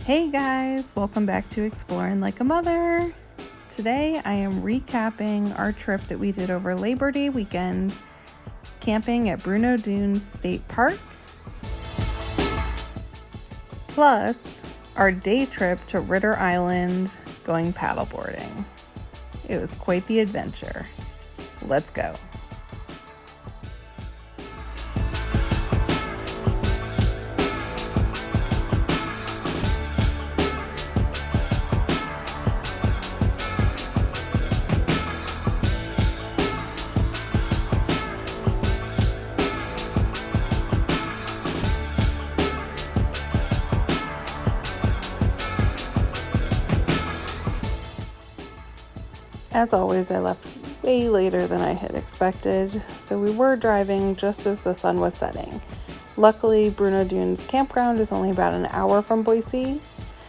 Hey guys, welcome back to Exploring Like a Mother. Today I am recapping our trip that we did over Labor Day weekend, camping at Bruneau Dunes State Park, plus our day trip to Ritter Island going paddleboarding. It was quite the adventure. Let's go. As always, I left way later than I had expected, so we were driving just as the sun was setting. Luckily, Bruneau Dunes campground is only about an hour from Boise,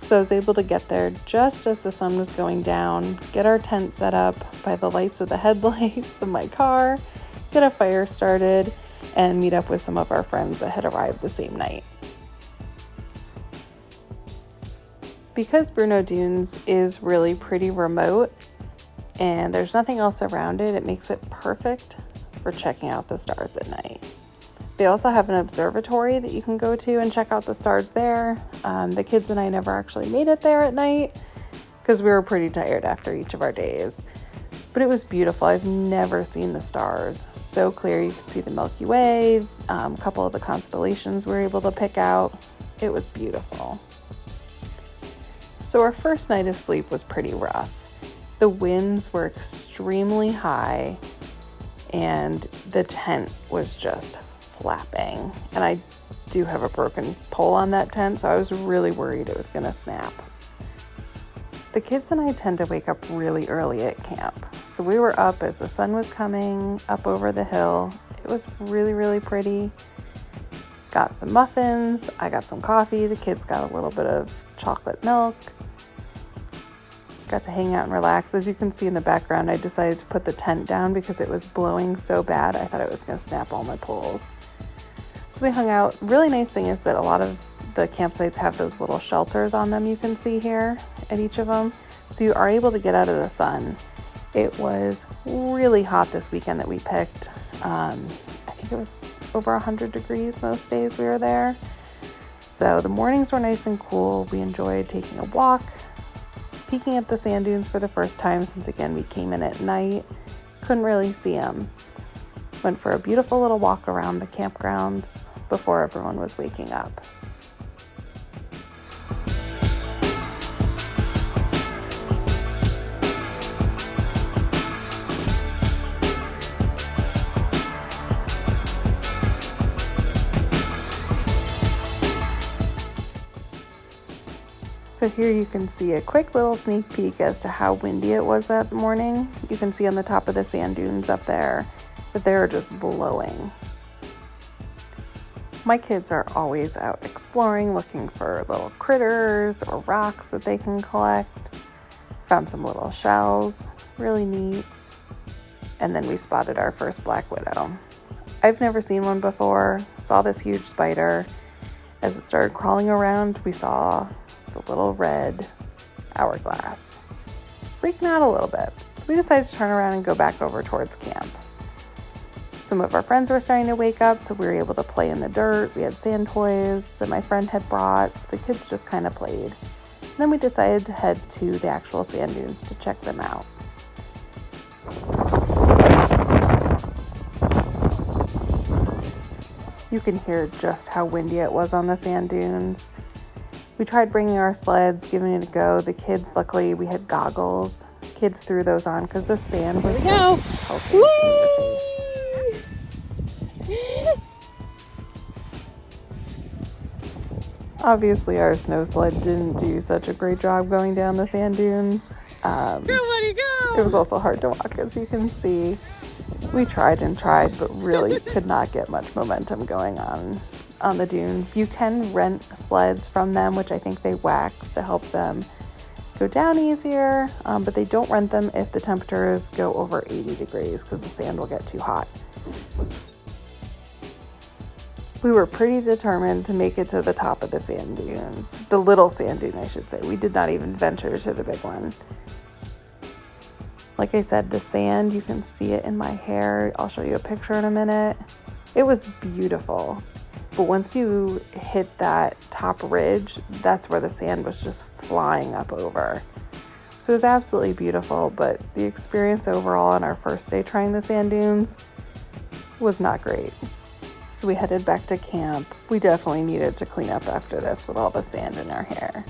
so I was able to get there just as the sun was going down, get our tent set up by the lights of the headlights of my car, get a fire started, and meet up with some of our friends that had arrived the same night. Because Bruneau Dunes is really pretty remote, and there's nothing else around it, it makes it perfect for checking out the stars at night. They also have an observatory that you can go to and check out the stars there. The kids and I never actually made it there at night because we were pretty tired after each of our days. But it was beautiful. I've never seen the stars so clear. You could see the Milky Way, a couple of the constellations we were able to pick out. It was beautiful. So our first night of sleep was pretty rough. The winds were extremely high and the tent was just flapping. And I do have a broken pole on that tent, so I was really worried it was going to snap. The kids and I tend to wake up really early at camp. So we were up as the sun was coming up over the hill. It was really, really pretty. Got some muffins. I got some coffee. The kids got a little bit of chocolate milk. Got to hang out and relax. As you can see in the background, I decided to put the tent down because it was blowing so bad I thought it was going to snap all my poles. So we hung out. Really nice thing is that a lot of the campsites have those little shelters on them you can see here at each of them. So you are able to get out of the sun. It was really hot this weekend that we picked. I think it was over 100 degrees most days we were there. So the mornings were nice and cool. We enjoyed taking a walk, peeking at the sand dunes for the first time since, again, we came in at night. Couldn't really see them. Went for a beautiful little walk around the campgrounds before everyone was waking up. So here you can see a quick little sneak peek as to how windy it was that morning. You can see on the top of the sand dunes up there that they were just blowing. My kids are always out exploring, looking for little critters or rocks that they can collect. Found some little shells, really neat. And then we spotted our first black widow. I've never seen one before. Saw this huge spider. As it started crawling around, we saw the little red hourglass. Freaking out a little bit. So we decided to turn around and go back over towards camp. Some of our friends were starting to wake up, so we were able to play in the dirt. We had sand toys that my friend had brought, so the kids just kind of played. And then we decided to head to the actual sand dunes to check them out. You can hear just how windy it was on the sand dunes. We tried bringing our sleds, giving it a go. The kids, luckily, we had goggles. Kids threw those on because the sand was just pelting in your face. Obviously, our snow sled didn't do such a great job going down the sand dunes. Go, buddy, go! It was also hard to walk, as you can see. We tried and tried, but really could not get much momentum going on the dunes. You can rent sleds from them, which I think they wax to help them go down easier, but they don't rent them if the temperatures go over 80 degrees because the sand will get too hot. We were pretty determined to make it to the top of the sand dunes. The little sand dune, I should say. We did not even venture to the big one. Like I said, the sand, you can see it in my hair. I'll show you a picture in a minute. It was beautiful. But once you hit that top ridge, that's where the sand was just flying up over. So it was absolutely beautiful, but the experience overall on our first day trying the sand dunes was not great. So we headed back to camp. We definitely needed to clean up after this with all the sand in our hair.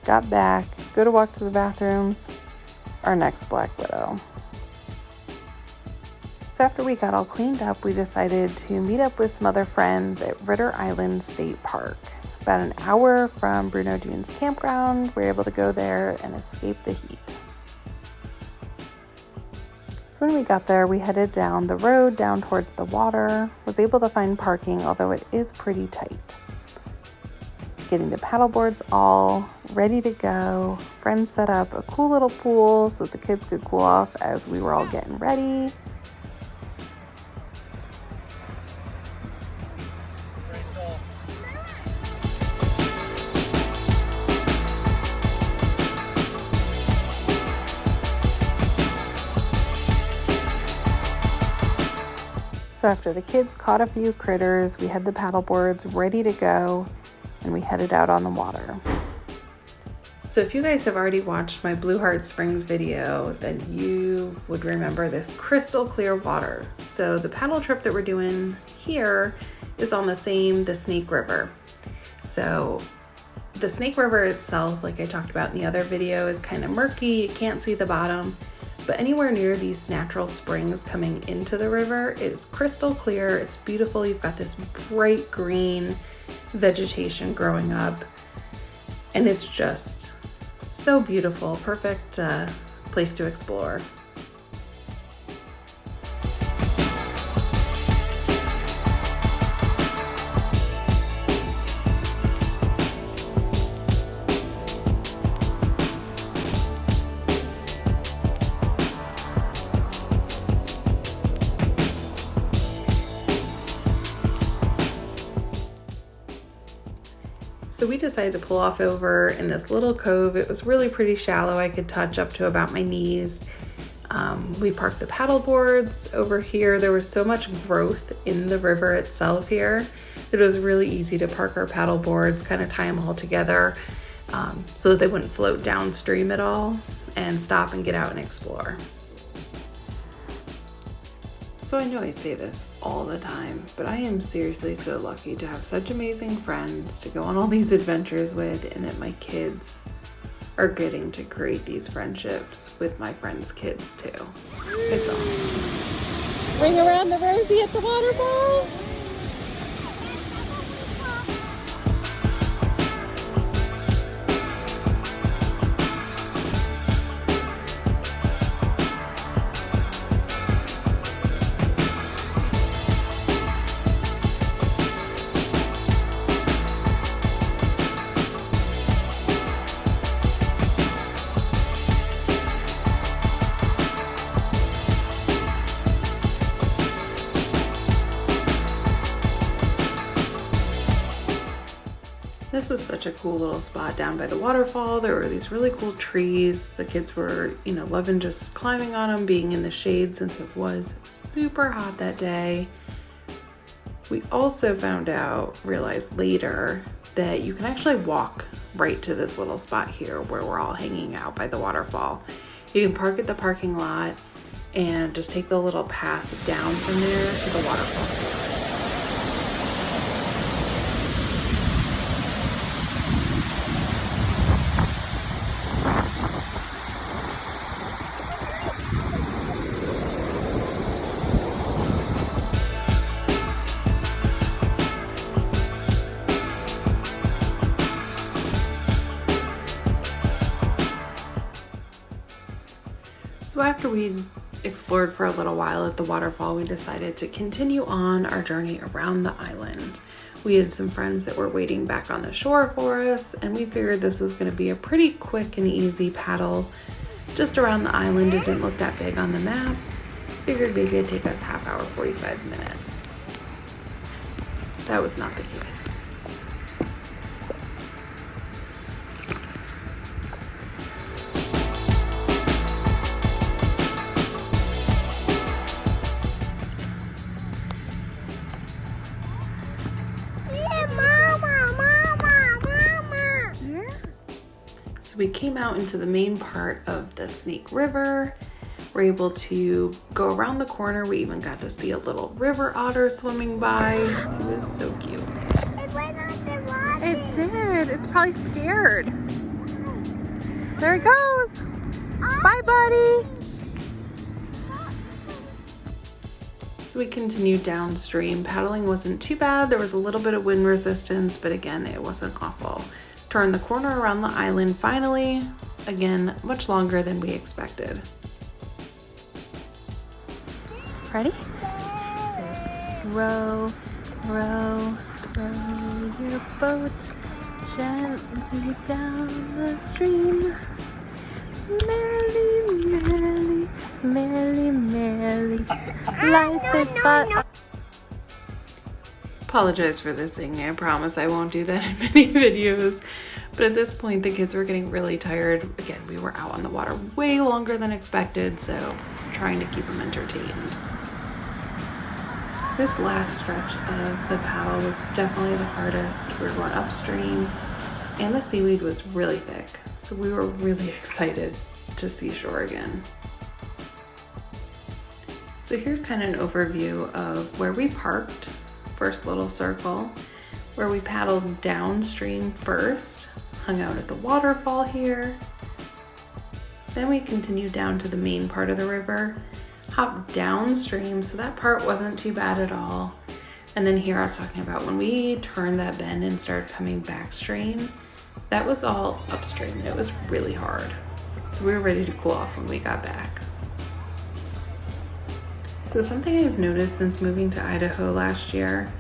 Got back, go to walk to the bathrooms, our next Black Widow. So after we got all cleaned up, we decided to meet up with some other friends at Ritter Island State Park. About an hour from Bruneau Dunes campground, we were able to go there and escape the heat. So when we got there, we headed down the road, down towards the water, was able to find parking, although it is pretty tight. Getting the paddleboards all ready to go. Friends set up a cool little pool so the kids could cool off as we were all getting ready. So after the kids caught a few critters, we had the paddleboards ready to go and we headed out on the water. So if you guys have already watched my Blue Heart Springs video, then you would remember this crystal clear water. So the paddle trip that we're doing here is on the Snake River. So the Snake River itself, like I talked about in the other video, is kind of murky. You can't see the bottom. But anywhere near these natural springs coming into the river is crystal clear. It's beautiful. You've got this bright green vegetation growing up, and it's just so beautiful. Perfect place to explore. So we decided to pull off over in this little cove. It was really pretty shallow. I could touch up to about my knees. We parked the paddle boards over here. There was so much growth in the river itself here. It was really easy to park our paddle boards, kind of tie them all together so that they wouldn't float downstream at all, and stop and get out and explore. So I know I say this all the time, but I am seriously so lucky to have such amazing friends to go on all these adventures with, and that my kids are getting to create these friendships with my friends' kids too. It's awesome. Ring around the rosy at the waterfall. This was such a cool little spot down by the waterfall. There were these really cool trees. The kids were, loving just climbing on them, being in the shade since it was super hot that day. We also realized later that you can actually walk right to this little spot here where we're all hanging out by the waterfall. You can park at the parking lot and just take the little path down from there to the waterfall. So after we'd explored for a little while at the waterfall, we decided to continue on our journey around the island. We had some friends that were waiting back on the shore for us, and we figured this was going to be a pretty quick and easy paddle just around the island. It didn't look that big on the map. Figured maybe it'd take us half hour, 45 minutes. that was not the case. So we came out into the main part of the Snake River. We're able to go around the corner. We even got to see a little river otter swimming by. It was so cute. It went on the water. It did. It's probably scared. There it goes. Bye, buddy. So we continued downstream. Paddling wasn't too bad. There was a little bit of wind resistance, but again, it wasn't awful. Turned the corner around the island finally. Again, much longer than we expected. Ready? Row, row, row your boat gently down the stream. Merrily, merrily, merrily, merrily. Life is but. Apologize for the singing. I promise I won't do that in many videos. But at this point, the kids were getting really tired. Again, we were out on the water way longer than expected, so I'm trying to keep them entertained. This last stretch of the paddle was definitely the hardest. We were going upstream and the seaweed was really thick. So we were really excited to see shore again. So here's kind of an overview of where we parked. First little circle where we paddled downstream first, hung out at the waterfall here. Then we continued down to the main part of the river, hopped downstream, so that part wasn't too bad at all. And then here I was talking about when we turned that bend and started coming backstream, that was all upstream and it was really hard. So we were ready to cool off when we got back. So something I've noticed since moving to Idaho last year,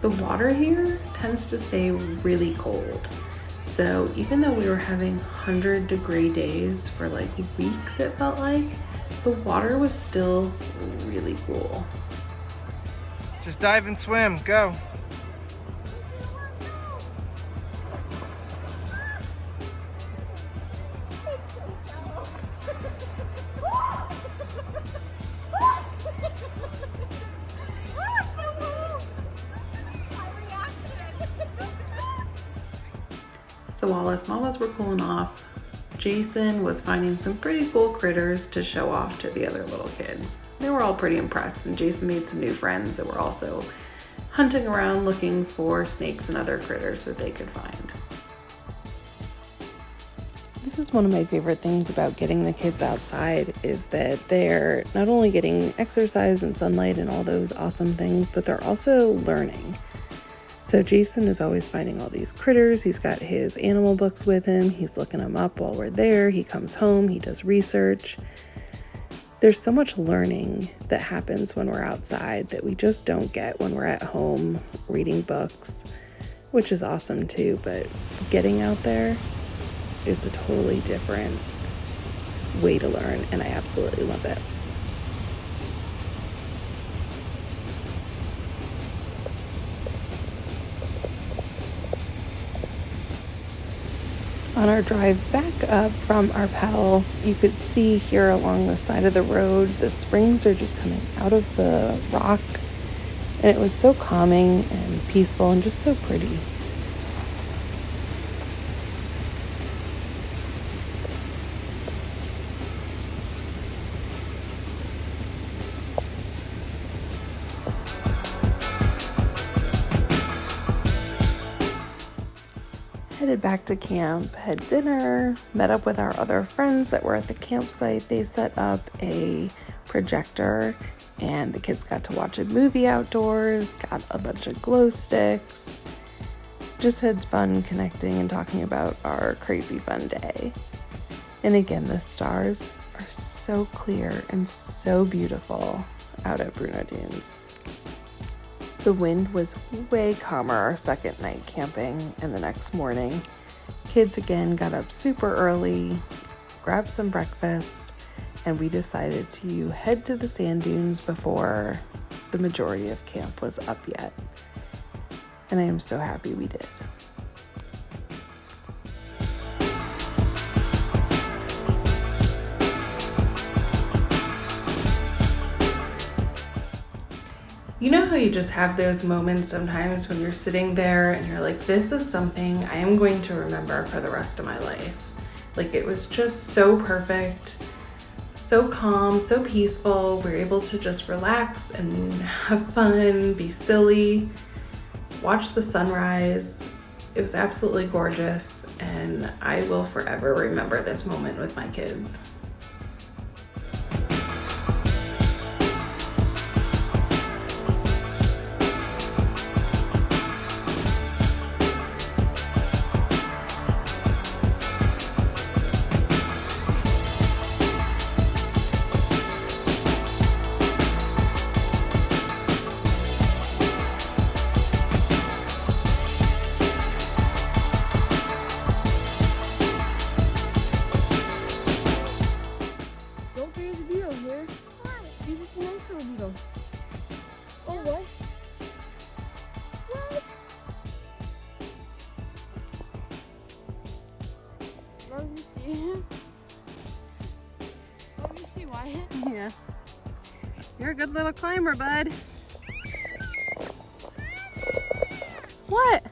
the water here tends to stay really cold. So even though we were having 100-degree days for like weeks, it felt like, the water was still really cool. Just dive and swim, go. So while us mamas were cooling off, Jason was finding some pretty cool critters to show off to the other little kids. They were all pretty impressed, and Jason made some new friends that were also hunting around looking for snakes and other critters that they could find. This is one of my favorite things about getting the kids outside is that they're not only getting exercise and sunlight and all those awesome things, but they're also learning. So Jason is always finding all these critters. He's got his animal books with him. He's looking them up while we're there. He comes home, he does research. There's so much learning that happens when we're outside that we just don't get when we're at home reading books, which is awesome too, but getting out there is a totally different way to learn, and I absolutely love it. On our drive back up from our paddle, you could see here along the side of the road, the springs are just coming out of the rock, and it was so calming and peaceful and just so pretty. Headed back to camp, had dinner, met up with our other friends that were at the campsite. They set up a projector and the kids got to watch a movie outdoors, got a bunch of glow sticks. Just had fun connecting and talking about our crazy fun day. And again, the stars are so clear and so beautiful out at Bruneau Dunes. The wind was way calmer our second night camping, and the next morning, kids again got up super early, grabbed some breakfast, and we decided to head to the sand dunes before the majority of camp was up yet. And I am so happy we did. You know how you just have those moments sometimes when you're sitting there and you're like, this is something I am going to remember for the rest of my life. Like, it was just so perfect, so calm, so peaceful. We're able to just relax and have fun, be silly, watch the sunrise. It was absolutely gorgeous, and I will forever remember this moment with my kids. Oh, what? Let me see. Let me see, Wyatt. Yeah. You're a good little climber, bud. What?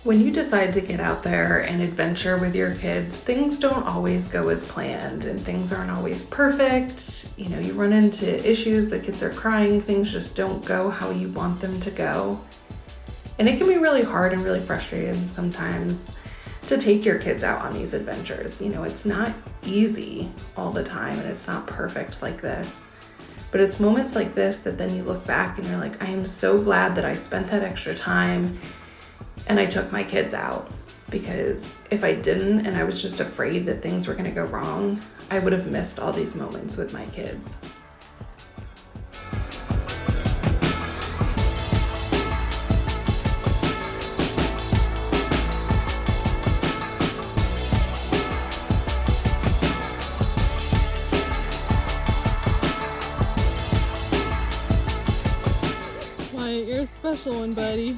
When you decide to get out there and adventure with your kids, things don't always go as planned and things aren't always perfect. You know, you run into issues, the kids are crying, things just don't go how you want them to go. And it can be really hard and really frustrating sometimes to take your kids out on these adventures. You know, it's not easy all the time and it's not perfect like this. But it's moments like this that then you look back and you're like, I am so glad that I spent that extra time and I took my kids out, because if I didn't and I was just afraid that things were gonna go wrong, I would have missed all these moments with my kids. Wyatt, you're a special one, buddy.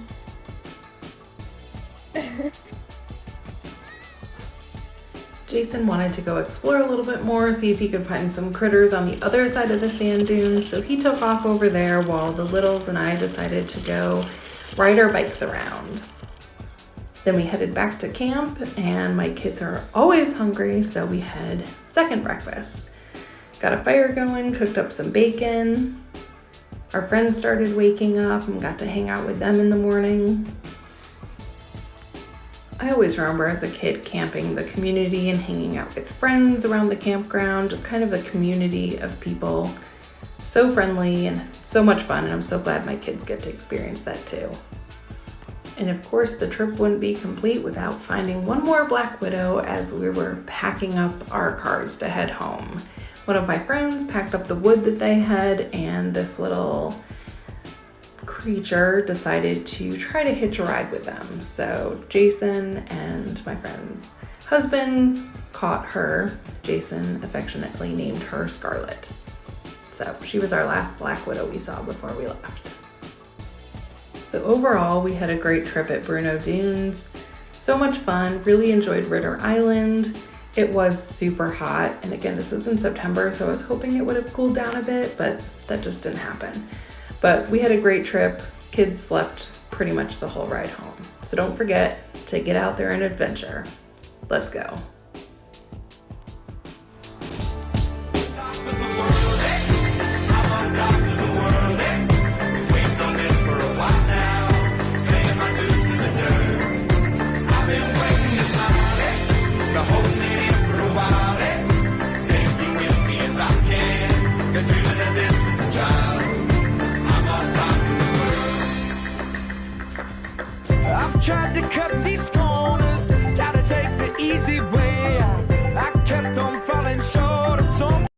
Jason wanted to go explore a little bit more, see if he could find some critters on the other side of the sand dunes, so he took off over there while the littles and I decided to go ride our bikes around. Then we headed back to camp, and my kids are always hungry, so we had second breakfast. Got a fire going, cooked up some bacon. Our friends started waking up and got to hang out with them in the morning. I always remember as a kid camping the community and hanging out with friends around the campground, just kind of a community of people. So friendly and so much fun, and I'm so glad my kids get to experience that too. And of course, the trip wouldn't be complete without finding one more black widow as we were packing up our cars to head home. One of my friends packed up the wood that they had, and this little creature decided to try to hitch a ride with them. So Jason and my friend's husband caught her. Jason affectionately named her Scarlet. So she was our last black widow we saw before we left. So overall, we had a great trip at Bruneau Dunes. So much fun, really enjoyed Ritter Island. It was super hot, and again, this is in September, so I was hoping it would have cooled down a bit, but that just didn't happen. But we had a great trip. Kids slept pretty much the whole ride home. So don't forget to get out there and adventure. Let's go.